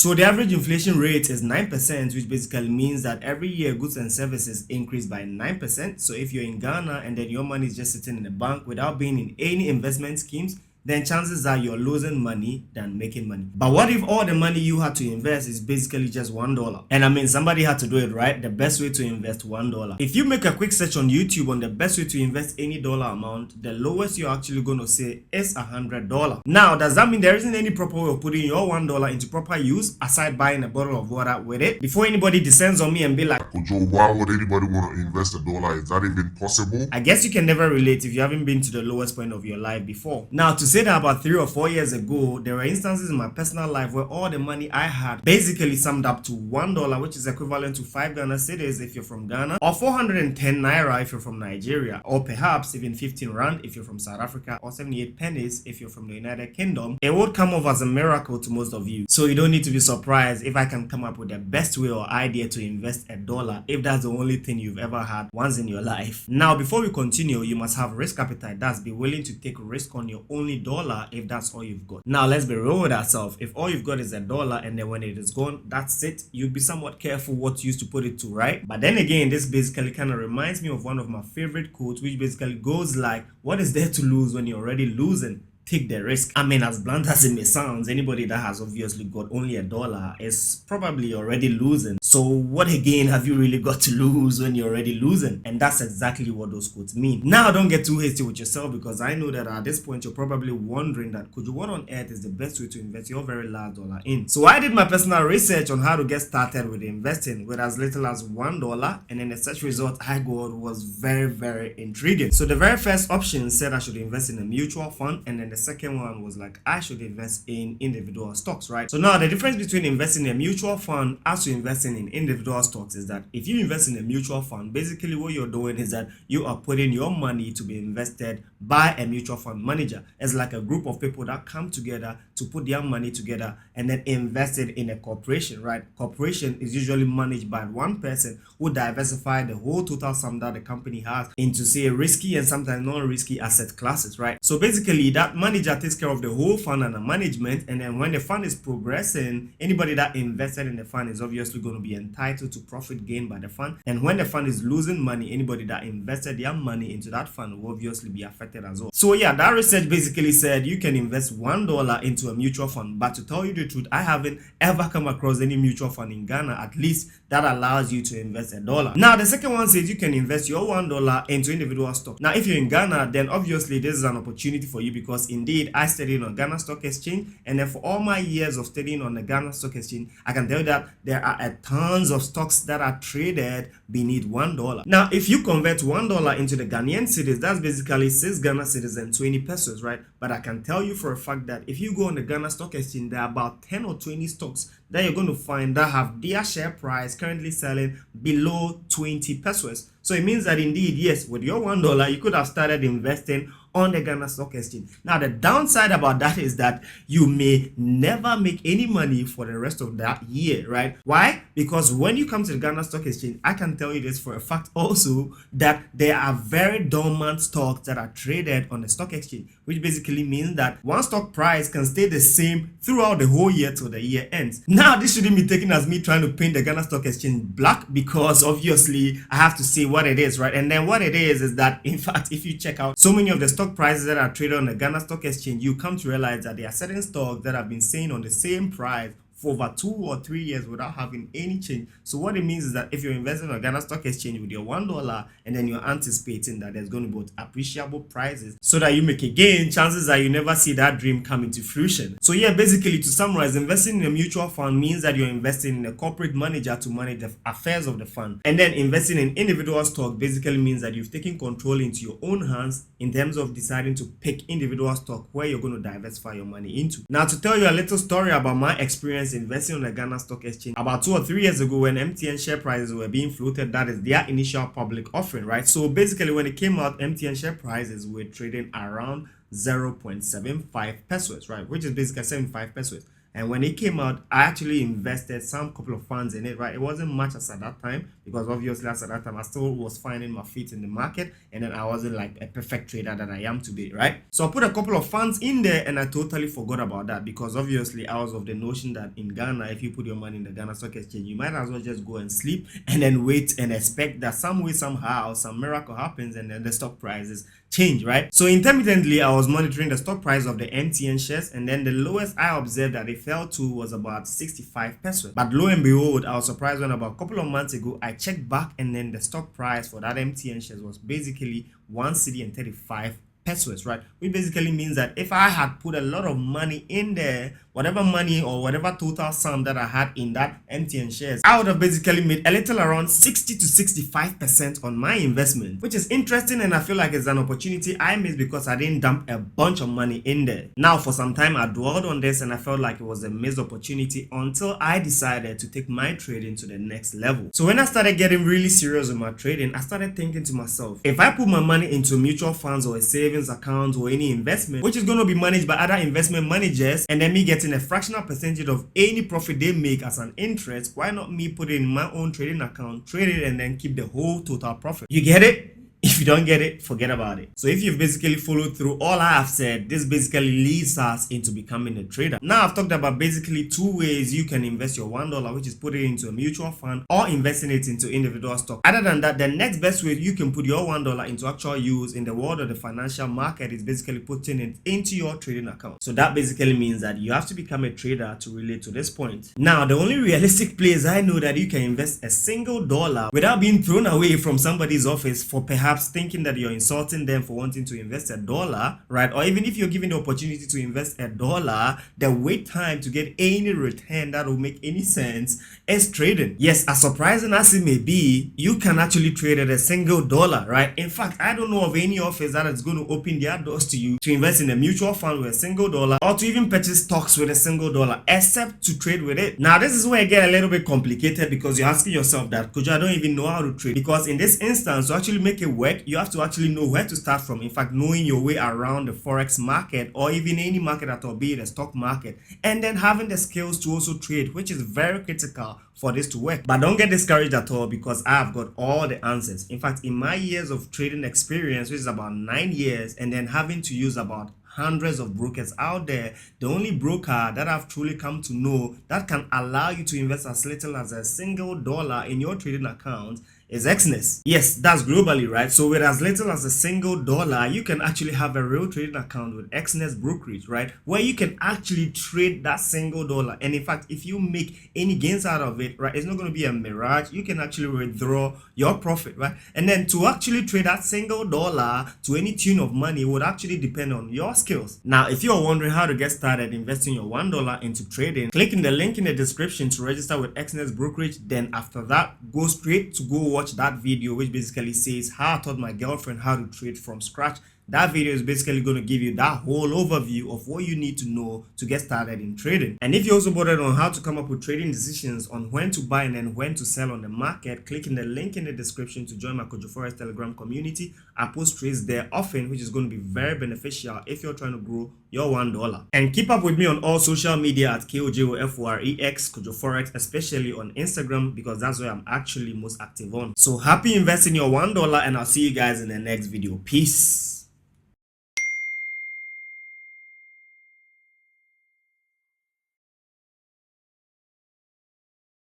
So the average inflation rate is 9%, which basically means that every year goods and services increase by 9%. So if you're in Ghana and then your money is just sitting in a bank without being in any investment schemes, then chances are you're losing money than making money. But what if all the money you had to invest is basically just $1? And I mean, somebody had to do it, right? The best way to invest $1. If you make a quick search on YouTube on the best way to invest any dollar amount, the lowest you're actually going to say is $100. Now, does that mean there isn't any proper way of putting your $1 into proper use aside buying a bottle of water with it? Before anybody descends on me and be like, Kojo, why would anybody want to invest $1? Is that even possible? I guess you can never relate if you haven't been to the lowest point of your life before. Now, to say that about 3 or 4 years ago, there were instances in my personal life where all the money I had basically summed up to $1, which is equivalent to 5 Ghana cedis if you're from Ghana, or 410 naira if you're from Nigeria, or perhaps even 15 rand if you're from South Africa, or 78 pennies if you're from the United Kingdom. It would come off as a miracle to most of you. So you don't need to be surprised if I can come up with the best way or idea to invest $1 if that's the only thing you've ever had once in your life. Now, before we continue, you must have risk appetite. That's be willing to take risk on your only dollar if that's all you've got. Now, let's be real with ourselves. If all you've got is $1 and then when it is gone, that's it. You'll be somewhat careful what you used to put it to, right? But then again, this basically kind of reminds me of one of my favorite quotes, which basically goes like, what is there to lose when you're already losing? Take the risk. I mean, as blunt as it may sound, anybody that has obviously got only $1 is probably already losing. So what again have you really got to lose when you're already losing? And that's exactly what those quotes mean. Now, don't get too hasty with yourself, because I know that at this point you're probably wondering that, Kojo, what on earth is the best way to invest your very last dollar in? So I did my personal research on how to get started with investing with as little as $1, and then the search result I got was very, very intriguing. So the very first option said I should invest in a mutual fund, and then the second one was like I should invest in individual stocks, right? So now the difference between investing in a mutual fund as to investing in individual stocks is that if you invest in a mutual fund, basically what you're doing is that you are putting your money to be invested by a mutual fund manager. It's like a group of people that come together to put their money together and then invest it in a corporation, right? Corporation is usually managed by one person who diversify the whole total sum that the company has into, say, risky and sometimes non-risky asset classes, right? So basically that manager takes care of the whole fund and the management, and then when the fund is progressing, anybody that invested in the fund is obviously going to be entitled to profit gained by the fund, and when the fund is losing money, anybody that invested their money into that fund will obviously be affected as well. So yeah, that research basically said you can invest $1 into a mutual fund, but to tell you the truth, I haven't ever come across any mutual fund in Ghana, at least that allows you to invest $1. Now the second one says you can invest your $1 into individual stock. Now if you're in Ghana, then obviously this is an opportunity for you, because indeed I studied on Ghana Stock Exchange, and then for all my years of studying on the Ghana Stock Exchange, I can tell you that there are tons of stocks that are traded beneath $1. Now if you convert $1 into the Ghanaian cedis, that's basically 6 Ghana cedis and 20 pesos, right? But I can tell you for a fact that if you go on the Ghana Stock Exchange, there are about 10 or 20 stocks that you're going to find that have their share price currently selling below 20 pesos. So it means that indeed, yes, with your $1, you could have started investing on the Ghana Stock Exchange. Now, the downside about that is that you may never make any money for the rest of that year, right? Why? Because when you come to the Ghana Stock Exchange, I can tell you this for a fact also, that there are very dormant stocks that are traded on the stock exchange, which basically means that one stock price can stay the same throughout the whole year till the year ends. Now, this shouldn't be taken as me trying to paint the Ghana Stock Exchange black, because obviously I have to say what it is, right? And then what it is that, in fact, if you check out so many of the stock prices that are traded on the Ghana Stock Exchange, you come to realize that there are certain stocks that have been staying on the same price for over 2 or 3 years without having any change. So what it means is that if you're investing on Ghana Stock Exchange with your $1 and then you're anticipating that there's going to be appreciable prices so that you make a gain, chances are you never see that dream come into fruition. So yeah, basically to summarize, investing in a mutual fund means that you're investing in a corporate manager to manage the affairs of the fund. And then investing in individual stock basically means that you've taken control into your own hands in terms of deciding to pick individual stock where you're going to diversify your money into. Now, to tell you a little story about my experience investing on the Ghana Stock Exchange, about 2 or 3 years ago when MTN share prices were being floated, that is their initial public offering, right? So basically when it came out, MTN share prices were trading around 0.75 pesos, right? Which is basically 75 pesos. And when it came out, I actually invested some couple of funds in it, right? It wasn't much as at that time because obviously at that time I still was finding my feet in the market, and then I wasn't like a perfect trader that I am today, right? So I put a couple of funds in there and I totally forgot about that, because obviously I was of the notion that in Ghana, if you put your money in the Ghana Stock Exchange, you might as well just go and sleep and then wait and expect that some way, somehow, some miracle happens and then the stock prices change, right? So intermittently I was monitoring the stock price of the MTN shares, and then the lowest I observed that it fell to was about 65 pesos. But lo and behold, I was surprised when about a couple of months ago I checked back, and then the stock price for that MTN shares was basically 1 cedi and 35 pesos, right? Which basically means that if I had put a lot of money in there, whatever money or whatever total sum that I had in that MTN shares, I would have basically made a little around 60 to 65% on my investment, which is interesting, and I feel like it's an opportunity I missed because I didn't dump a bunch of money in there. Now for some time I dwelled on this and I felt like it was a missed opportunity until I decided to take my trading to the next level. So when I started getting really serious with my trading, I started thinking to myself, if I put my money into mutual funds or a savings account or any investment which is going to be managed by other investment managers, and then me getting a fractional percentage of any profit they make as an interest, why not me put it in my own trading account, trade it, and then keep the whole total profit? You get it? If you don't get it, forget about it. So if you've basically followed through all I have said, this basically leads us into becoming a trader. Now I've talked about basically two ways you can invest your $1, which is put it into a mutual fund or investing it into individual stock. Other than that, the next best way you can put your $1 into actual use in the world of the financial market is basically putting it into your trading account. So that basically means that you have to become a trader to relate to this point. Now the only realistic place I know that you can invest a single dollar without being thrown away from somebody's office for perhaps thinking that you're insulting them for wanting to invest $1, right? Or even if you're given the opportunity to invest $1, the wait time to get any return that will make any sense is trading. Yes, as surprising as it may be, you can actually trade at a single dollar, right? In fact, I don't know of any office that is going to open their doors to you to invest in a mutual fund with a single dollar, or to even purchase stocks with a single dollar, except to trade with it. Now this is where it gets a little bit complicated, because you're asking yourself that, Kojo, I don't even know how to trade. Because in this instance, to actually make it work, you have to actually know where to start from. In fact, knowing your way around the forex market, or even any market at all, be it the stock market, and then having the skills to also trade, which is very critical for this to work. But don't get discouraged at all, because I've got all the answers. In fact, in my years of trading experience, which is about 9 years, and then having to use about hundreds of brokers out there, the only broker that I've truly come to know that can allow you to invest as little as a single dollar in your trading account is Exness. Yes, that's globally, right? So with as little as a single dollar, you can actually have a real trading account with Exness brokerage, right? Where you can actually trade that single dollar. And in fact, if you make any gains out of it, right, it's not going to be a mirage. You can actually withdraw your profit, right? And then to actually trade that single dollar to any tune of money would actually depend on your skills. Now, if you're wondering how to get started investing your $1 into trading, click in the link in the description to register with Exness brokerage. Then after that, go straight to go watch that video, which basically says how I taught my girlfriend how to trade from scratch. That video is basically going to give you that whole overview of what you need to know to get started in trading. And if you're also bothered on how to come up with trading decisions on when to buy and then when to sell on the market, click in the link in the description to join my KOJOFOREX Telegram community. I post trades there often, which is going to be very beneficial if you're trying to grow your $1. And keep up with me on all social media at KOJOFOREX, KOJOFOREX, especially on Instagram, because that's where I'm actually most active on. So happy investing your $1, and I'll see you guys in the next video. Peace.